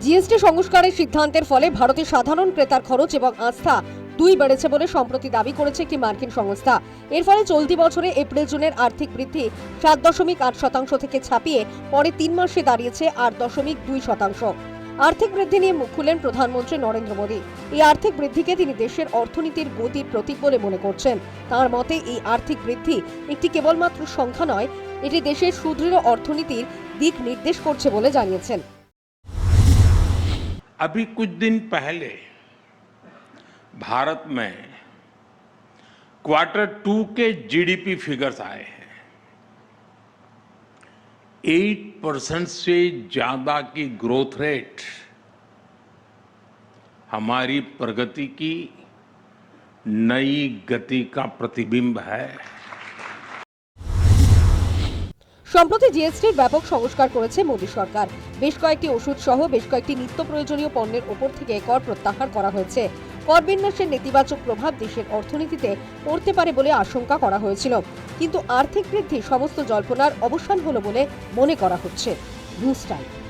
GST সংস্কারের সিদ্ধান্তের ফলে ভারতের সাধারণ ক্রেতার খরচ এবং আস্থা দুই বেড়েছে বলে সম্প্রতি দাবি করেছে একটি মার্কিন সংস্থা। এর ফলে চলতি বছরে এপ্রিল জুনের আর্থিক বৃদ্ধি 7.8% থেকে ছাপিয়ে পরে 3 মাসে দাঁড়িয়েছে 8.2%। আর্থিক বৃদ্ধি নিয়ে মুখ খুললেন প্রধানমন্ত্রী নরেন্দ্র মোদী। এই আর্থিক বৃদ্ধিকে তিনি দেশের অর্থনীতির গতির প্রতীক বলে মনে করছেন। তাঁর মতে এই আর্থিক বৃদ্ধি একটি কেবলমাত্র সংখ্যা নয়, এটি দেশের সুদৃঢ় অর্থনীতির দিক নির্দেশ করছে বলে জানিয়েছেন। अभी कुछ दिन पहले भारत में Q2 के जीडीपी फिगर्स आए हैं। 8% से ज्यादा की ग्रोथ रेट हमारी प्रगति की नई गति का प्रतिबिंब है। সম্প্রতি জিএসটির ব্যাপক সংস্কার করেছে মোদী সরকার। বেশ কয়েকটি ওষুধ সহ বেশ কয়েকটি নিত্য প্রয়োজনীয় পণ্যের ওপর থেকে কর প্রত্যাহার করা হয়েছে। কর বিন্যাসের নেতিবাচক প্রভাব দেশের অর্থনীতিতে পড়তে পারে বলে আশঙ্কা করা হয়েছিল, কিন্তু আর্থিক বৃদ্ধি সমস্ত জল্পনার অবসান হলো বলে মনে করা হচ্ছে। News time.